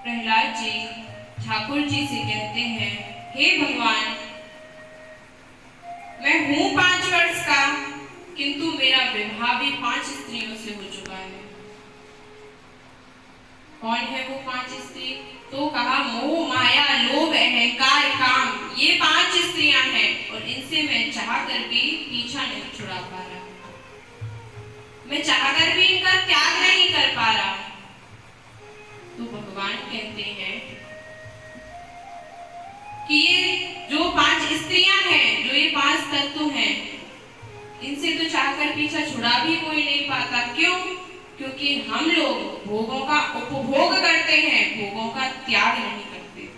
प्रहलाद जी ठाकुर जी से कहते हैं, हे भगवान, मैं हूं 5 वर्ष का, किंतु मेरा विवाह भी 5 स्त्रियों से हो चुका है। कौन है वो 5 स्त्री? तो कहा, मोह, माया, लोभ, अहंकार, काम, ये 5 स्त्रियां हैं और इनसे मैं चाहकर भी पीछा नहीं छुड़ा पा रहा, मैं चाहकर भी इनका त्याग नहीं कर पा रहा। तो भगवान कहते हैं कि ये जो 5 स्त्रियां हैं, जो ये 5 तत्व हैं, इनसे तो चाहकर पीछा छुड़ा भी कोई नहीं पाता। क्यों? क्योंकि हम लोग भोगों का उपभोग करते हैं, भोगों का त्याग नहीं करते।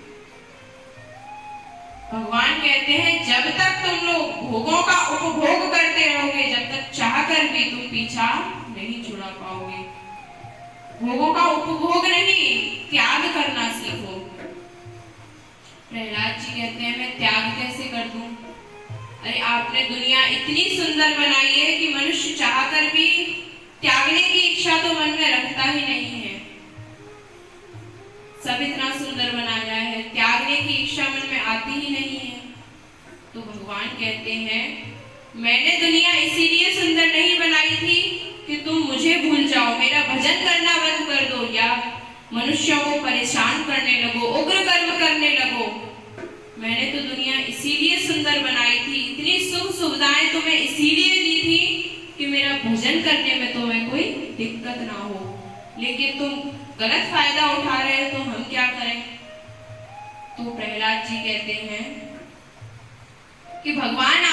भगवान कहते हैं, जब तक तुम लोग भोगों का उपभोग करते रहोगे, जब तक चाहकर भी तुम पीछा नहीं छुड़ा पाओगे। भोगों का उपभोग नहीं, त्याग करना सीखो। प्रहलाद जी कहते हैं, मैं त्याग कैसे कर दूं? अरे आपने दुनिया इतनी सुंदर बनाई है कि मनुष्य चाहकर भी त्यागने की इच्छा तो मन में रखता ही नहीं है। सब इतना सुंदर बनाया है, त्यागने की इच्छा मन में आती ही नहीं है। तो भगवान कहते हैं, मैंने दुनिया इसीलिए सुंदर नहीं बनाई थी कि तुम मुझे भूल जाओ, मेरा भजन करना बंद कर दो या मनुष्यों को परेशान करने लगो, उग्र कर्म करने लगो। मैंने तो दुनिया इसीलिए सुंदर बनाई थी, इतनी सुख सुविधाएं तुम्हें इसीलिए दी थी कि मेरा भजन करने में तुम्हें कोई दिक्कत ना हो। लेकिन तुम गलत फायदा उठा रहे हो, तो हम क्या करें? तो प्रहलाद जी कहते हैं कि भगवान,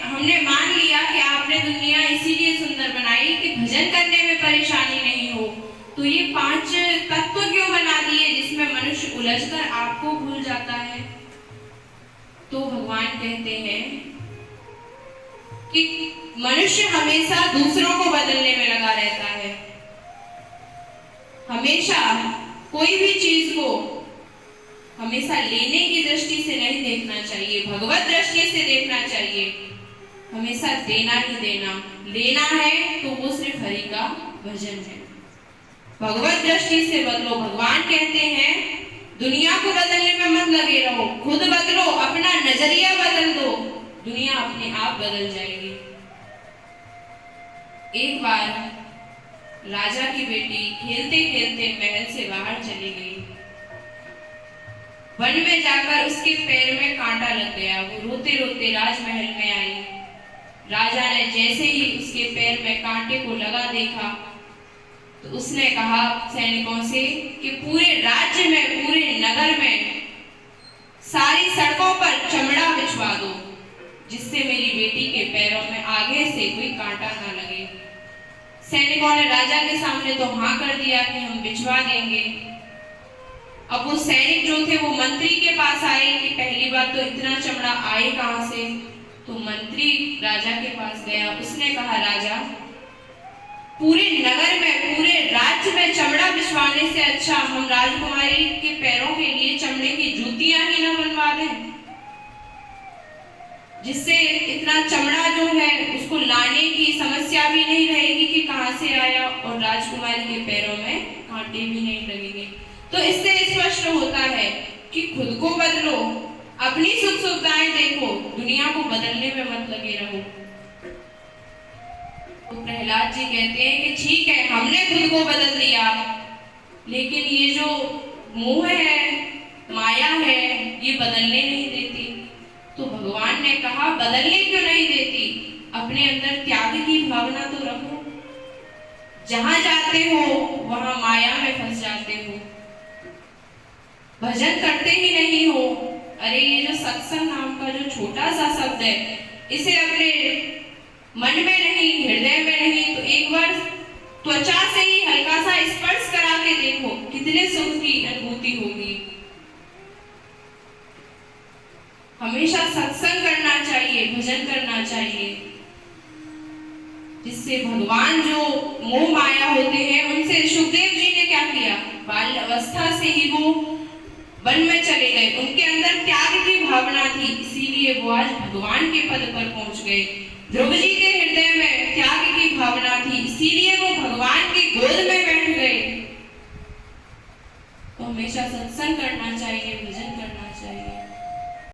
हमने मान लिया कि आपने दुनिया इसीलिए सुंदर बनाई कि भजन करने में परेशानी नहीं हो, तो ये 5 तत्व क्यों बना दिए जिसमें मनुष्य उलझकर आपको भूल जाता है? तो भगवान कहते हैं कि मनुष्य हमेशा दूसरों को बदलने में लगा रहता है। हमेशा कोई भी चीज को हमेशा लेने की दृष्टि से नहीं देखना चाहिए, भगवत दृष्टि से देखना चाहिए। हमेशा देना ही देना, लेना है तो वो सिर्फ हरि का भजन है। भगवत दृष्टि से बदलो। भगवान कहते हैं, दुनिया को बदलने में मत लगे रहो, खुद बदलो, अपना नजरिया बदल दो, दुनिया अपने आप बदल जाएगी। एक बार राजा की बेटी खेलते खेलते महल से बाहर चली गई। वन में जाकर उसके पैर में कांटा लग गया। वो रोते रोते राजमहल में आई। राजा ने जैसे ही उसके पैर में कांटे को लगा देखा तो उसने कहा सैनिकों से कि पूरे राज्य में, पूरे नगर में सारी सड़कों पर चमड़ा बिछवा दो, जिससे मेरी बेटी के पैरों में आगे से कोई कांटा ना लगे। सैनिकों ने राजा के सामने तो हाँ कर दिया कि हम बिछवा देंगे। अब वो सैनिक जो थे वो मंत्री के पास आए कि पहली बात तो इतना चमड़ा आए कहां से? तो मंत्री राजा के पास गया। उसने कहा, राजा, पूरे नगर में, पूरे राज्य में चमड़ा बिछवाने से अच्छा हम राजकुमारी के पैरों के लिए चमड़े की जूतियां ही न बनवा दें, जिससे इतना चमड़ा जो है उसको लाने की समस्या भी नहीं रहेगी कि कहां से आया, और राजकुमारी के पैरों में कांटे भी नहीं लगेंगे। तो इससे स्पष्ट होता है कि खुद को बदलो, अपनी सुख सुविधाएं देखो, दुनिया को बदलने में मत लगे रहो। तो प्रहलाद जी कहते हैं कि ठीक है, हमने खुद को बदल दिया, लेकिन ये जो मोह है, माया है, ये बदलने नहीं देती। तो भगवान ने कहा, बदलने क्यों नहीं देती? अपने अंदर त्याग की भावना तो रखो। जहां जाते हो वहां माया में फंस जाते हो, भजन करते ही नहीं हो। अरे ये जो सत्संग नाम का जो छोटा सा शब्द है, इसे अपने मन में नहीं, हृदय में नहीं, तो एक बार त्वचा से ही हल्का सा स्पर्श करा के देखो, कितने सुख की अनुभूति होगी। हमेशा सत्संग करना चाहिए, भजन करना चाहिए, जिससे भगवान जो मोह माया होते हैं उनसे सुखदेव जी ने क्या किया? बाल अवस्था से ही वो वन में चले गए। उनके अंदर त्याग की भावना थी, इसीलिए वो आज भगवान के पद पर पहुंच गए। ध्रुव जी के हृदय में त्याग की भावना थी, इसीलिए वो भगवान की गोद में बैठ गए। तो हमेशा सत्संग करना चाहिए।